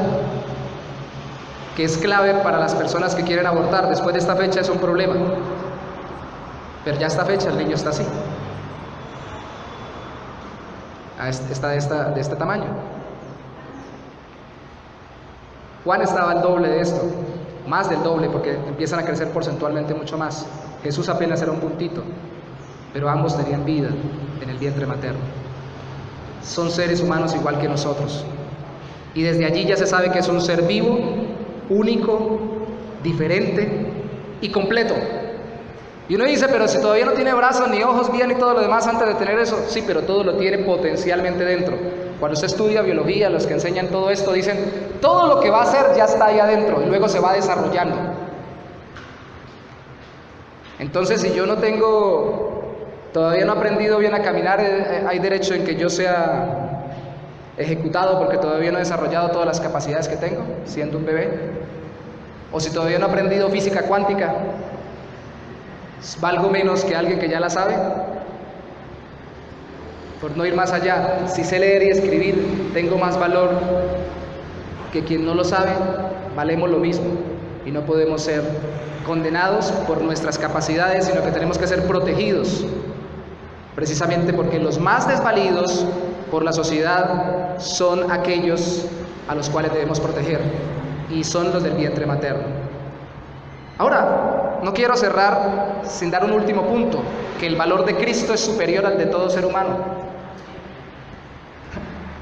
que es clave para las personas que quieren abortar. Después de esta fecha es un problema. Pero ya esta fecha el niño está así. Está de este tamaño. Juan estaba al doble de esto, más del doble, porque empiezan a crecer porcentualmente mucho más. Jesús apenas era un puntito, pero ambos tenían vida en el vientre materno. Son seres humanos igual que nosotros. Y desde allí ya se sabe que es un ser vivo, único, diferente y completo. Y uno dice, pero si todavía no tiene brazos ni ojos bien y todo lo demás antes de tener eso, sí, pero todo lo tiene potencialmente dentro. Cuando usted estudia biología, los que enseñan todo esto dicen, todo lo que va a hacer ya está ahí adentro y luego se va desarrollando. Entonces, si yo todavía no he aprendido bien a caminar, hay derecho en que yo sea ejecutado porque todavía no he desarrollado todas las capacidades que tengo, siendo un bebé. O si todavía no he aprendido física cuántica, ¿valgo menos que alguien que ya la sabe? Por no ir más allá, si sé leer y escribir, tengo más valor que quien no lo sabe, valemos lo mismo y no podemos ser condenados por nuestras capacidades, sino que tenemos que ser protegidos, precisamente porque los más desvalidos por la sociedad son aquellos a los cuales debemos proteger, y son los del vientre materno. Ahora, no quiero cerrar sin dar un último punto, que el valor de Cristo es superior al de todo ser humano.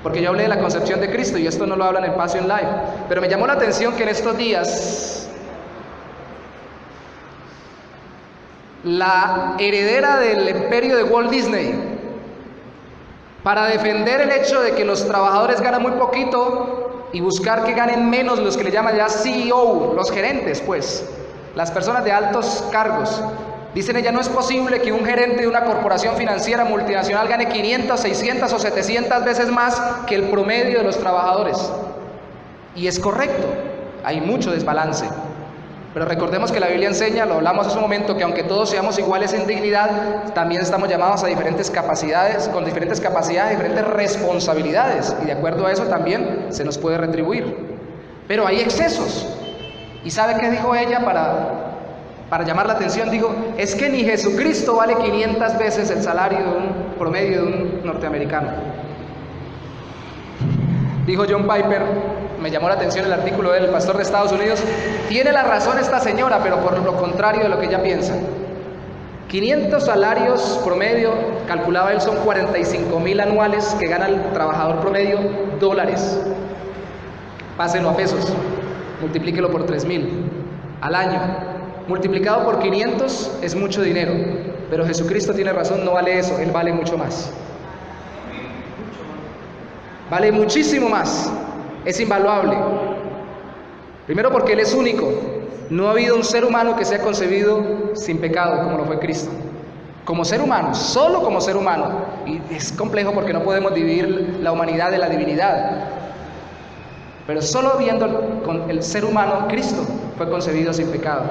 Porque yo hablé de la concepción de Cristo y esto no lo hablan en Passion Life, pero me llamó la atención que en estos días la heredera del imperio de Walt Disney, para defender el hecho de que los trabajadores ganan muy poquito y buscar que ganen menos los que le llaman ya CEO, los gerentes, pues, las personas de altos cargos, dicen ella, no es posible que un gerente de una corporación financiera multinacional gane 500, 600 o 700 veces más que el promedio de los trabajadores. Y es correcto, hay mucho desbalance. Pero recordemos que la Biblia enseña, lo hablamos hace un momento, que aunque todos seamos iguales en dignidad, también estamos llamados a diferentes capacidades, con diferentes capacidades, diferentes responsabilidades. Y de acuerdo a eso también se nos puede retribuir. Pero hay excesos. ¿Y sabe qué dijo ella para llamar la atención? Digo, es que ni Jesucristo vale 500 veces el salario de un promedio de un norteamericano. Dijo John Piper, me llamó la atención el artículo del pastor de Estados Unidos, tiene la razón esta señora, pero por lo contrario de lo que ella piensa. 500 salarios promedio, calculaba él, son 45,000 anuales que gana el trabajador promedio, dólares. Pásenlo a pesos, multiplíquelo por 3,000 al año. Multiplicado por 500 es mucho dinero, pero Jesucristo tiene razón, no vale eso, Él vale mucho más. Vale muchísimo más, es invaluable. Primero porque Él es único, no ha habido un ser humano que sea concebido sin pecado como lo fue Cristo. Como ser humano, solo como ser humano, y es complejo porque no podemos dividir la humanidad de la divinidad, pero solo viendo con el ser humano, Cristo fue concebido sin pecado.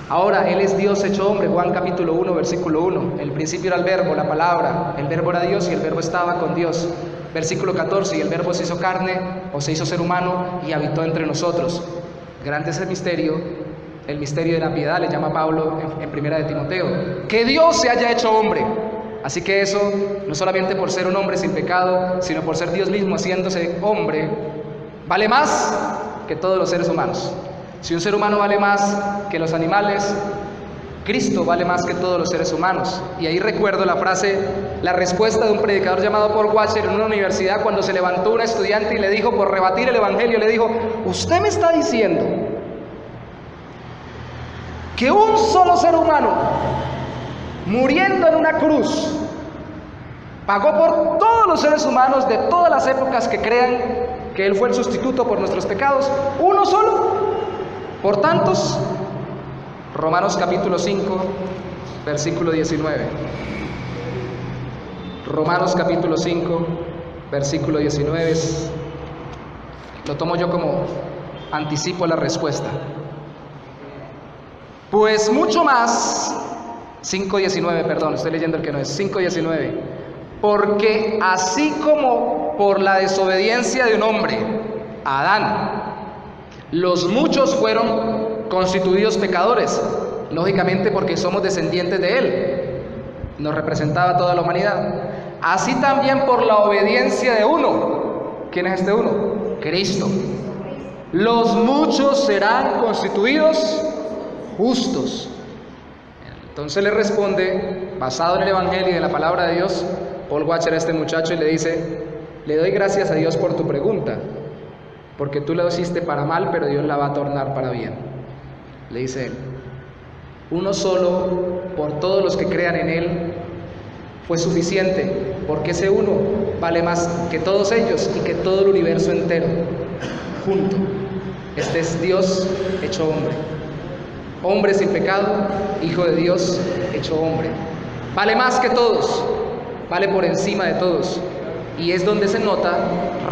Ahora, Él es Dios hecho hombre, Juan capítulo 1, versículo 1. En el principio era el verbo, la palabra, el verbo era Dios y el verbo estaba con Dios. Versículo 14, y el verbo se hizo carne, o se hizo ser humano, y habitó entre nosotros. Grande es el misterio de la piedad, le llama Pablo en primera de Timoteo. Que Dios se haya hecho hombre. Así que eso, no solamente por ser un hombre sin pecado, sino por ser Dios mismo haciéndose hombre, vale más que todos los seres humanos. Si un ser humano vale más que los animales, Cristo vale más que todos los seres humanos. Y ahí recuerdo la respuesta de un predicador llamado Paul Washer en una universidad cuando se levantó un estudiante y le dijo, por rebatir el evangelio, le dijo, usted me está diciendo que un solo ser humano, muriendo en una cruz, pagó por todos los seres humanos de todas las épocas que crean que Él fue el sustituto por nuestros pecados, uno solo, por tantos. Romanos capítulo 5, versículo 19. Romanos capítulo 5, versículo 19, lo tomo yo como anticipo a la respuesta. Pues mucho más, 5:19, perdón, estoy leyendo el que no es, 5:19, porque así como por la desobediencia de un hombre, Adán, los muchos fueron constituidos pecadores, lógicamente porque somos descendientes de él, nos representaba toda la humanidad, así también por la obediencia de uno. ¿Quién es este uno? Cristo. Los muchos serán constituidos justos. Entonces le responde, basado en el Evangelio y en la palabra de Dios, Paul Washer a este muchacho y le dice: le doy gracias a Dios por tu pregunta, porque tú la hiciste para mal, pero Dios la va a tornar para bien. Le dice él: uno solo, por todos los que crean en él, fue suficiente, porque ese uno vale más que todos ellos y que todo el universo entero junto. Este es Dios hecho hombre. Hombre sin pecado, Hijo de Dios hecho hombre. Vale más que todos, vale por encima de todos. Y es donde se nota,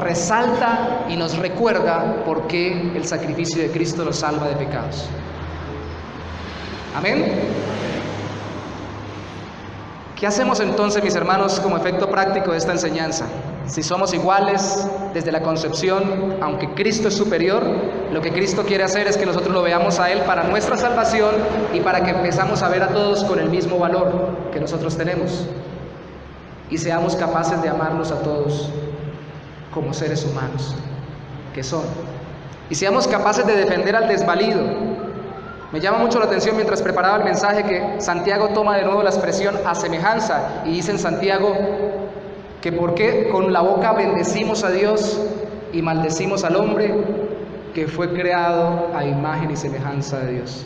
resalta y nos recuerda por qué el sacrificio de Cristo nos salva de pecados. Amén. ¿Qué hacemos entonces, mis hermanos, como efecto práctico de esta enseñanza? Si somos iguales desde la concepción, aunque Cristo es superior, lo que Cristo quiere hacer es que nosotros lo veamos a Él para nuestra salvación y para que empezamos a ver a todos con el mismo valor que nosotros tenemos y seamos capaces de amarlos a todos como seres humanos que son, y seamos capaces de defender al desvalido. Me llama mucho la atención mientras preparaba el mensaje que Santiago toma de nuevo la expresión a semejanza y dice en Santiago que por qué con la boca bendecimos a Dios y maldecimos al hombre que fue creado a imagen y semejanza de Dios.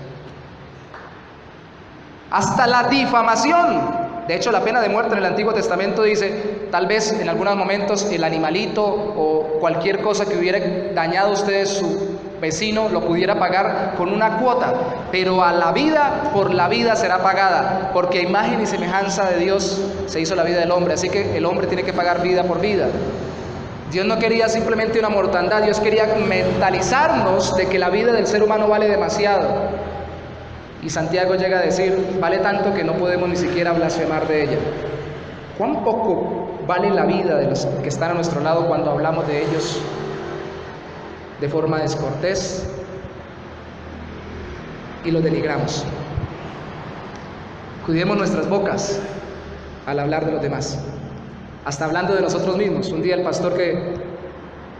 Hasta la difamación. De hecho, la pena de muerte en el Antiguo Testamento dice, tal vez en algunos momentos el animalito o cualquier cosa que hubiera dañado a ustedes su vecino lo pudiera pagar con una cuota, pero a la vida, por la vida será pagada, porque a imagen y semejanza de Dios se hizo la vida del hombre, así que el hombre tiene que pagar vida por vida. Dios no quería simplemente una mortandad, Dios quería mentalizarnos de que la vida del ser humano vale demasiado. Y Santiago llega a decir, vale tanto que no podemos ni siquiera blasfemar de ella. ¿Cuán poco vale la vida de los que están a nuestro lado cuando hablamos de ellos de forma descortés y los denigramos? Cuidemos nuestras bocas al hablar de los demás, hasta hablando de nosotros mismos. Un día el pastor en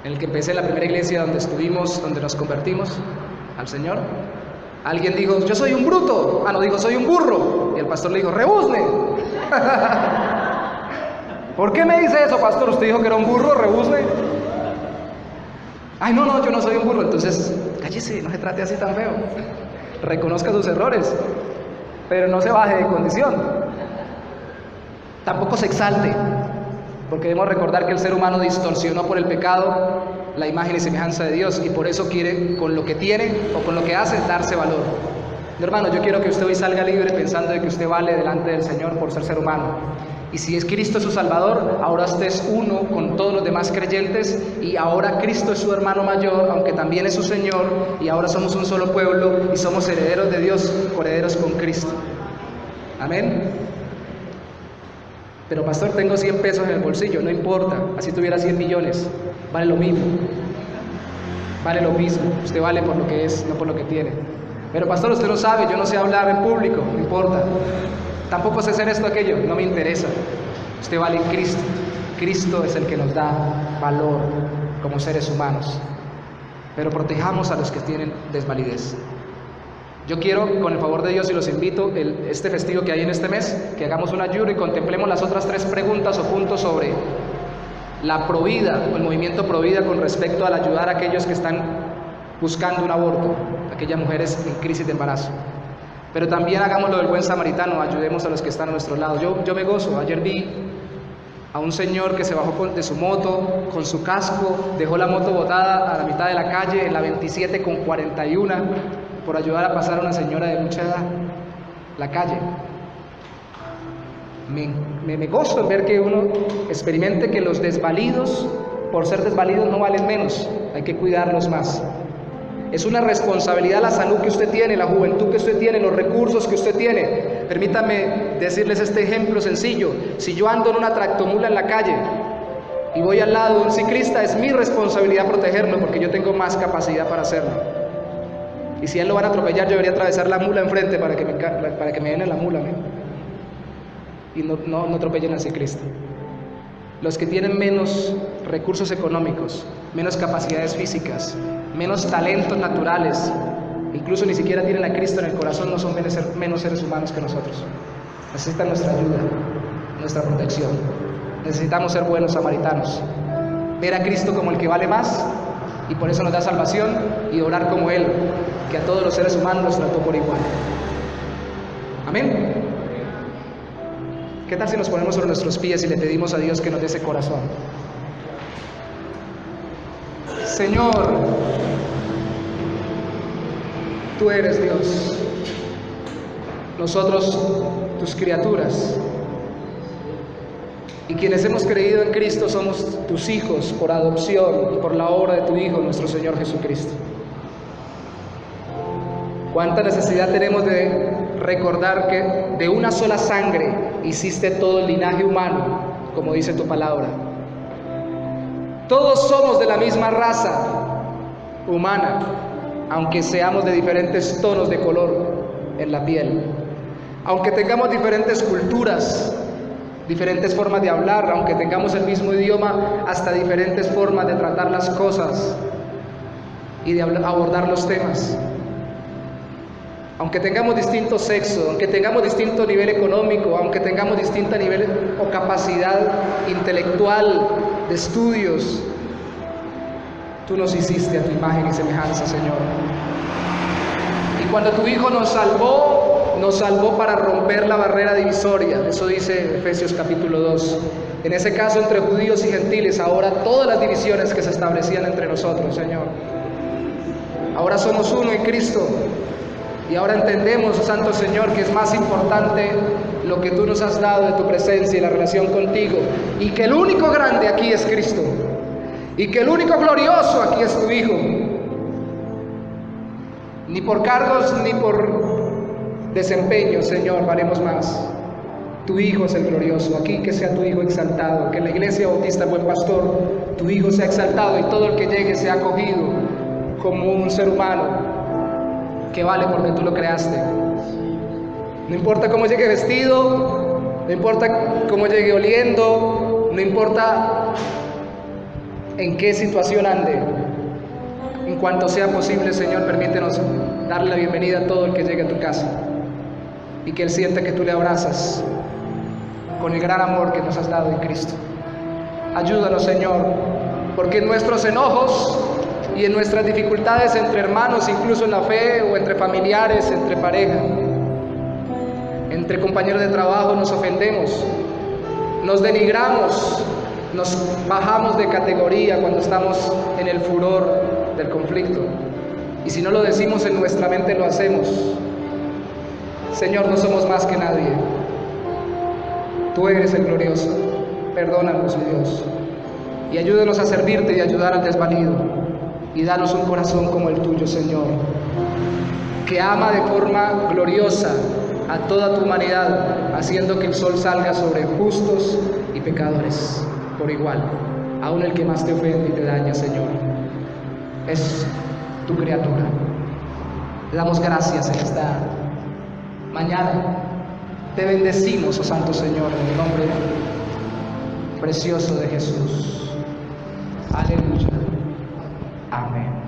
el que empecé, la primera iglesia donde estuvimos, donde nos convertimos al Señor, alguien dijo, yo soy un bruto. No, dijo, soy un burro. Y el pastor le dijo, rebuzne. ¿Por qué me dice eso, pastor? ¿Usted dijo que era un burro, rebuzne? Ay, no, yo no soy un burro. Entonces, cállese, no se trate así tan feo. Reconozca sus errores, pero no se baje de condición. Tampoco se exalte, porque debemos recordar que el ser humano distorsionó por el pecado la imagen y semejanza de Dios, y por eso quiere, con lo que tiene o con lo que hace, darse valor. Mi hermano, yo quiero que usted hoy salga libre pensando de que usted vale delante del Señor por ser humano. Y si es Cristo su Salvador, ahora usted es uno con todos los demás creyentes, y ahora Cristo es su hermano mayor, aunque también es su Señor, y ahora somos un solo pueblo y somos herederos de Dios, coherederos con Cristo. Amén. Pero pastor, tengo 100 pesos en el bolsillo, no importa, así tuviera 100 millones, vale lo mismo. Vale lo mismo, usted vale por lo que es, no por lo que tiene. Pero pastor, usted no sabe, yo no sé hablar en público, no importa. Tampoco sé hacer esto o aquello, no me interesa. Usted vale en Cristo. Cristo es el que nos da valor como seres humanos. Pero protejamos a los que tienen desvalidez. Yo quiero, con el favor de Dios, y los invito, este festivo que hay en este mes, que hagamos un ayuno y contemplemos las otras 3 preguntas o puntos sobre la provida o el movimiento provida con respecto al ayudar a aquellos que están buscando un aborto, aquellas mujeres en crisis de embarazo. Pero también hagamos lo del buen samaritano, ayudemos a los que están a nuestro lado. Yo me gozo. Ayer vi a un señor que se bajó de su moto, con su casco, dejó la moto botada a la mitad de la calle, en la 27 con 41, por ayudar a pasar a una señora de mucha edad, la calle. Me gozo en ver que uno experimente que los desvalidos, por ser desvalidos, no valen menos, hay que cuidarlos más. Es una responsabilidad la salud que usted tiene, la juventud que usted tiene, los recursos que usted tiene. Permítame decirles este ejemplo sencillo. Si yo ando en una tractomula en la calle y voy al lado de un ciclista, es mi responsabilidad protegerlo porque yo tengo más capacidad para hacerlo. Y si a él lo van a atropellar, yo debería atravesar la mula enfrente para que me den en la mula, y no atropellen al ciclista. Los que tienen menos recursos económicos, menos capacidades físicas, menos talentos naturales, incluso ni siquiera tienen a Cristo en el corazón, no son menos seres humanos que nosotros. Necesitan nuestra ayuda, nuestra protección. Necesitamos ser buenos samaritanos, ver a Cristo como el que vale más, y por eso nos da salvación, y orar como Él, que a todos los seres humanos los trató por igual. Amén. ¿Qué tal si nos ponemos sobre nuestros pies y le pedimos a Dios que nos dé ese corazón? Señor, tú eres Dios, nosotros tus criaturas, y quienes hemos creído en Cristo somos tus hijos por adopción, por la obra de tu Hijo, nuestro Señor Jesucristo. ¿Cuánta necesidad tenemos de recordar que de una sola sangre hiciste todo el linaje humano, como dice tu palabra? Todos somos de la misma raza humana, aunque seamos de diferentes tonos de color en la piel, aunque tengamos diferentes culturas, diferentes formas de hablar, aunque tengamos el mismo idioma, hasta diferentes formas de tratar las cosas y de abordar los temas. Aunque tengamos distinto sexo, aunque tengamos distinto nivel económico, aunque tengamos distinta nivel o capacidad intelectual de estudios, tú nos hiciste a tu imagen y semejanza, Señor. Y cuando tu Hijo nos salvó para romper la barrera divisoria. Eso dice Efesios capítulo 2. En ese caso, entre judíos y gentiles, ahora todas las divisiones que se establecían entre nosotros, Señor. Ahora somos uno en Cristo. Y ahora entendemos, oh Santo Señor, que es más importante lo que tú nos has dado de tu presencia y la relación contigo, y que el único grande aquí es Cristo, y que el único glorioso aquí es tu Hijo. Ni por cargos ni por desempeño, Señor, valemos más. Tu Hijo es el glorioso. Aquí que sea tu Hijo exaltado, que en la Iglesia Bautista Buen Pastor tu Hijo sea exaltado y todo el que llegue sea acogido como un ser humano que vale porque tú lo creaste. No importa cómo llegue vestido, no importa cómo llegue oliendo, no importa en qué situación ande. En cuanto sea posible, Señor, permítenos darle la bienvenida a todo el que llegue a tu casa y que Él sienta que tú le abrazas con el gran amor que nos has dado en Cristo. Ayúdanos, Señor, porque en nuestros enojos y en nuestras dificultades entre hermanos, incluso en la fe, o entre familiares, entre pareja, entre compañeros de trabajo, nos ofendemos, nos denigramos, nos bajamos de categoría cuando estamos en el furor del conflicto. Y si no lo decimos en nuestra mente, lo hacemos. Señor, no somos más que nadie. Tú eres el glorioso. Perdónanos, Dios, y ayúdanos a servirte y ayudar al desvalido. Y danos un corazón como el tuyo, Señor, que ama de forma gloriosa a toda tu humanidad, haciendo que el sol salga sobre justos y pecadores por igual, aun el que más te ofende y te daña, Señor. Es tu criatura. Te damos gracias en esta mañana. Te bendecimos, oh Santo Señor, en el nombre precioso de Jesús. Aleluya. Amén.